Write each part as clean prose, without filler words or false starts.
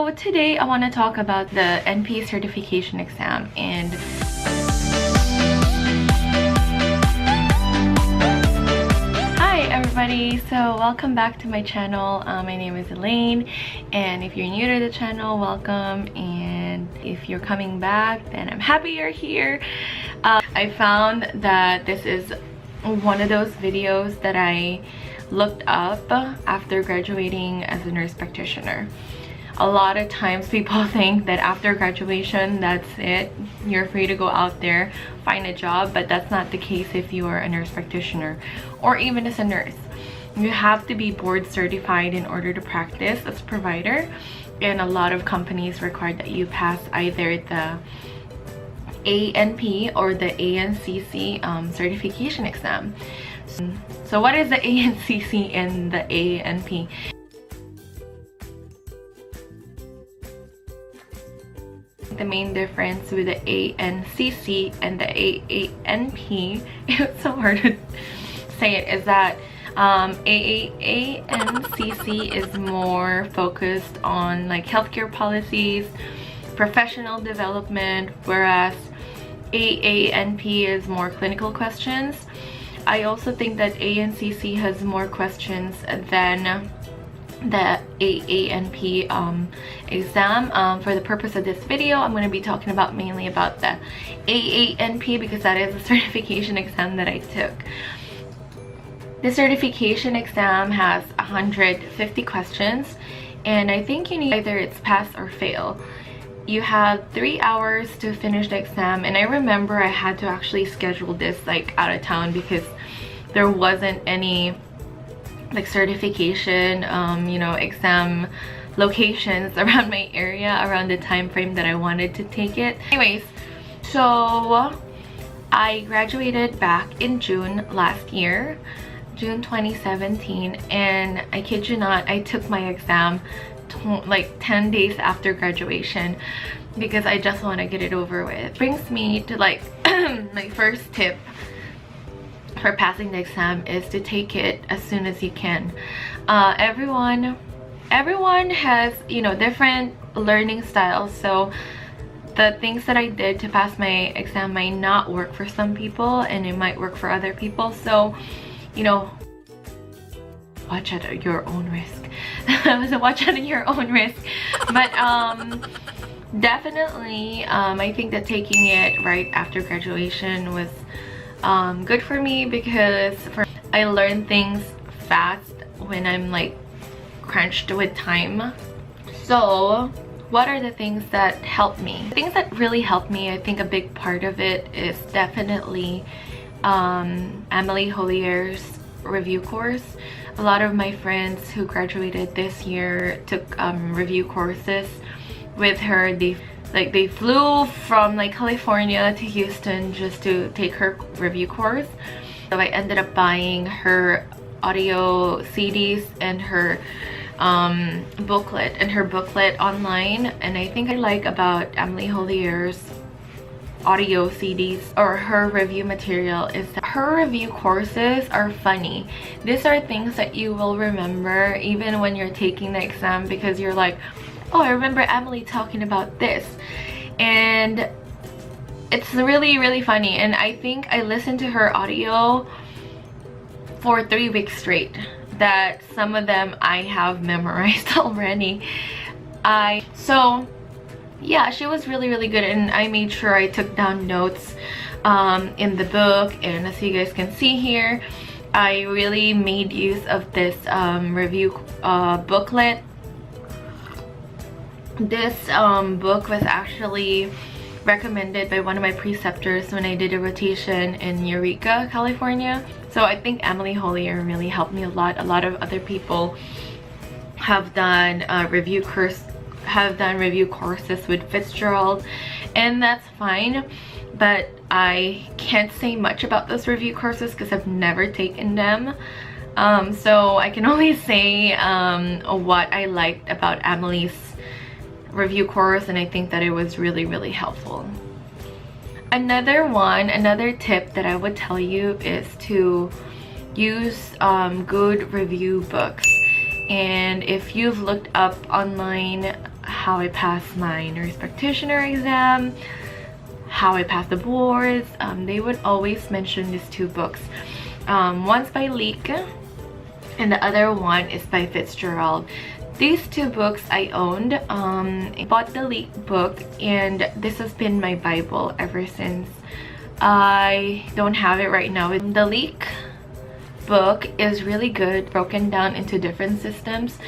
So today I want to talk about the NP certification exam. And hi everybody, so welcome back to my channel. My name is Elaine, and if you're new to the channel, welcome, and if you're coming back, then I'm happy you're here. I found that this is one of those videos that I looked up after graduating as a nurse practitioner. A lot of times people think that after graduation, that's it, you're free to go out there, find a job, but that's not the case if you are a nurse practitioner or even as a nurse. You have to be board certified in order to practice as a provider, and a lot of companies require that you pass either the AANP or the ANCC certification exam. So what is the ANCC and the AANP? The main difference with the ANCC and the AANP, it's so hard to say it, is that AANCC is more focused on like healthcare policies, professional development, whereas AANP is more clinical questions. I also think that ANCC has more questions than the AANP exam. For the purpose of this video, I'm going to be talking about mainly about the AANP because that is a certification exam that I took. The certification exam has 150 questions, and I think you need either it's pass or fail. You have 3 hours to finish the exam, and I remember I had to actually schedule this like out of town because there wasn't any like certification exam locations around my area around the time frame that I wanted to take it. Anyways, so I graduated back in June last year, June 2017, and I kid you not, I took my exam like 10 days after graduation because I just want to get it over with. Brings me to like my first tip for passing the exam is to take it as soon as you can. Everyone has, you know, different learning styles, so the things that I did to pass my exam might not work for some people and it might work for other people, so you know, watch at your own risk. Watch at your own risk. But definitely I think that taking it right after graduation was good for me because I learn things fast when I'm like crunched with time. So what are the things that helped me? The things that really helped me, I think a big part of it is definitely Emily Holier's review course. A lot of my friends who graduated this year took review courses with her. They flew from like California to Houston just to take her review course. So I ended up buying her audio CDs and her booklet online. And I think I like about Emily Holier's audio CDs or her review material is that her review courses are funny. These are things that you will remember even when you're taking the exam because you're like, oh, I remember Emily talking about this, and it's really funny. And I think I listened to her audio for 3 weeks straight, that some of them I have memorized already. So yeah, she was really good, and I made sure I took down notes in the book, and as you guys can see here, I really made use of this review booklet. This book was actually recommended by one of my preceptors when I did a rotation in Eureka, California. So I think Emily Holier really helped me a lot. A lot of other people have done review courses with Fitzgerald, and that's fine, but I can't say much about those review courses because I've never taken them. So I can only say what I liked about Emily's review course, and I think that it was really helpful. Another tip that I would tell you is to use good review books. And if you've looked up online how I passed my nurse practitioner exam, how I passed the boards. They would always mention these two books. One's by Leek and the other one is by Fitzgerald. These two books I owned. I bought the Leek book and this has been my Bible ever since. I don't have it right now. The Leek book is really good, broken down into different systems.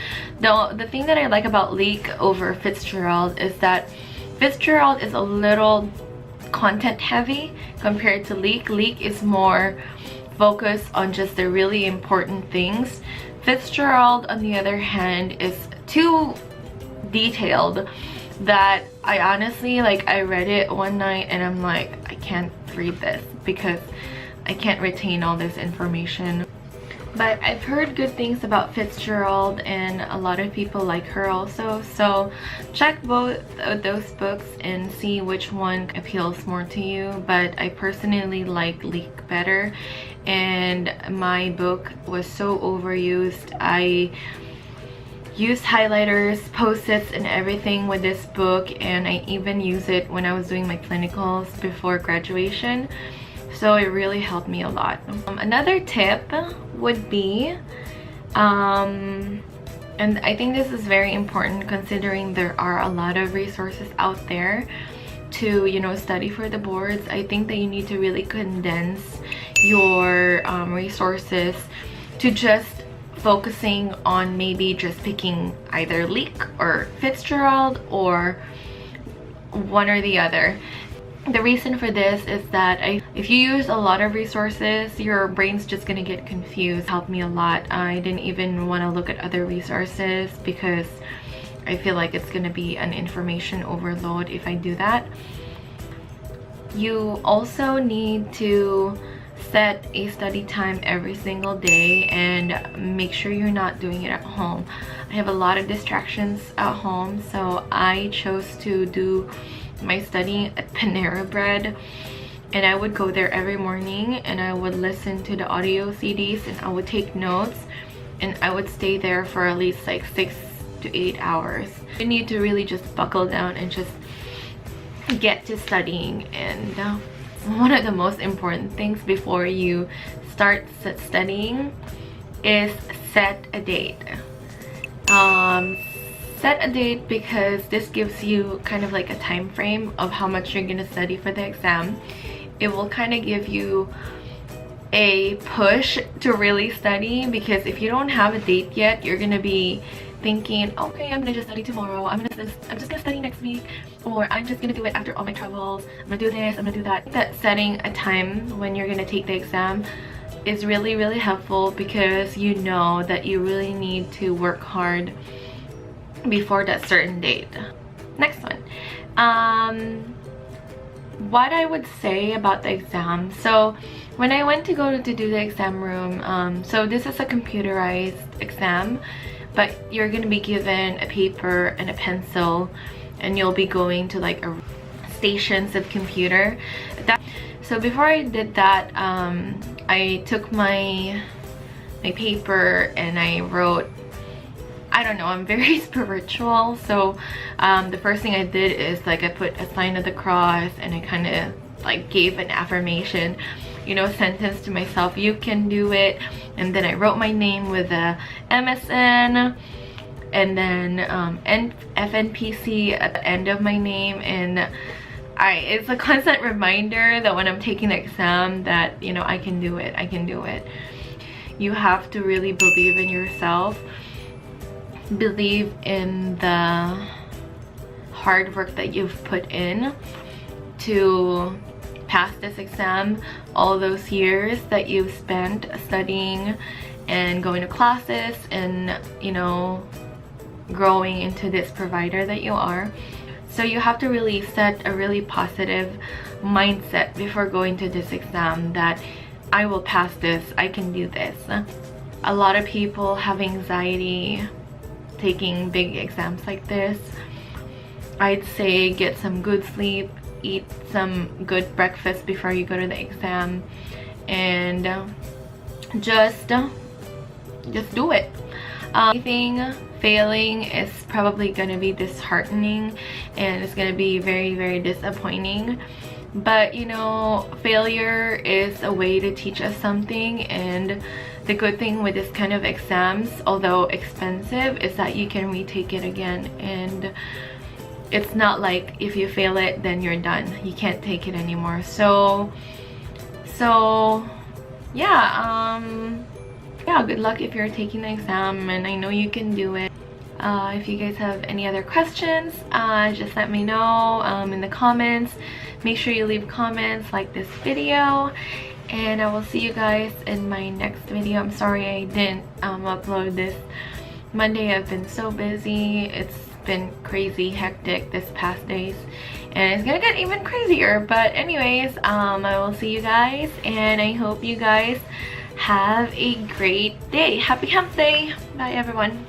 The thing that I like about Leek over Fitzgerald is that Fitzgerald is a little content heavy compared to Leek. Leek is more focused on just the really important things. Fitzgerald, on the other hand, is too detailed that I honestly, like, I read it one night and I'm like, I can't read this because I can't retain all this information. But I've heard good things about Fitzgerald and a lot of people like her also, so check both of those books and see which one appeals more to you. But I personally like Leek better, and my book was so overused. I used highlighters, post-its and everything with this book, and I even use it when I was doing my clinicals before graduation. So it really helped me a lot. Another tip would be, and I think this is very important considering there are a lot of resources out there to, you know, study for the boards. I think that you need to really condense your resources to just focusing on maybe just picking either Leek or Fitzgerald or one or the other. The reason for this is that if you use a lot of resources, your brain's just gonna get confused. It helped me a lot. I didn't even want to look at other resources because I feel like it's gonna be an information overload if I do that. You also need to set a study time every single day and make sure you're not doing it at home. I have a lot of distractions at home, so I chose to do my studying at Panera Bread, and I would go there every morning and I would listen to the audio CDs and I would take notes, and I would stay there for at least like 6 to 8 hours. You need to really just buckle down and just get to studying, and one of the most important things before you start studying is set a date. Set a date because this gives you kind of like a time frame of how much you're gonna study for the exam. It will kind of give you a push to really study, because if you don't have a date yet, you're gonna be thinking, okay, I'm gonna just study tomorrow, I'm just gonna study next week, or I'm just gonna do it after all my travels, I'm gonna do this, I'm gonna do that. That setting a time when you're gonna take the exam is really, really helpful, because you know that you really need to work hard before that certain date. Next one, what I would say about the exam. So when I went to go to do the exam room, so this is a computerized exam, but you're gonna be given a paper and a pencil, and you'll be going to like stations of computer. So before I did that, I took my paper and I wrote, I don't know, I'm very spiritual, so the first thing I did is like I put a sign of the cross, and I kind of like gave an affirmation, you know, sentence to myself, you can do it. And then I wrote my name with a MSN, and then FNPC at the end of my name, and it's a constant reminder that when I'm taking the exam that, you know, I can do it, I can do it. You have to really believe in yourself, believe in the hard work that you've put in to pass this exam, all those years that you've spent studying and going to classes and, you know, growing into this provider that you are. So you have to really set a really positive mindset before going to this exam, that I will pass this, I can do this. A lot of people have anxiety taking big exams like this. I'd say get some good sleep, eat some good breakfast before you go to the exam, and just do it. Anything failing is probably going to be disheartening and it's going to be very, very disappointing. But you know, failure is a way to teach us something, and the good thing with this kind of exams, although expensive, is that you can retake it again, and it's not like if you fail it then you're done, you can't take it anymore. So yeah, good luck if you're taking the exam, and I know you can do it. If you guys have any other questions, just let me know in the comments. Make sure you leave comments, like this video, and I will see you guys in my next video. I'm sorry I didn't upload this Monday. I've been so busy. It's been crazy hectic this past days, and it's gonna get even crazier. But anyways, I will see you guys, and I hope you guys have a great day. Happy hump day. Bye everyone.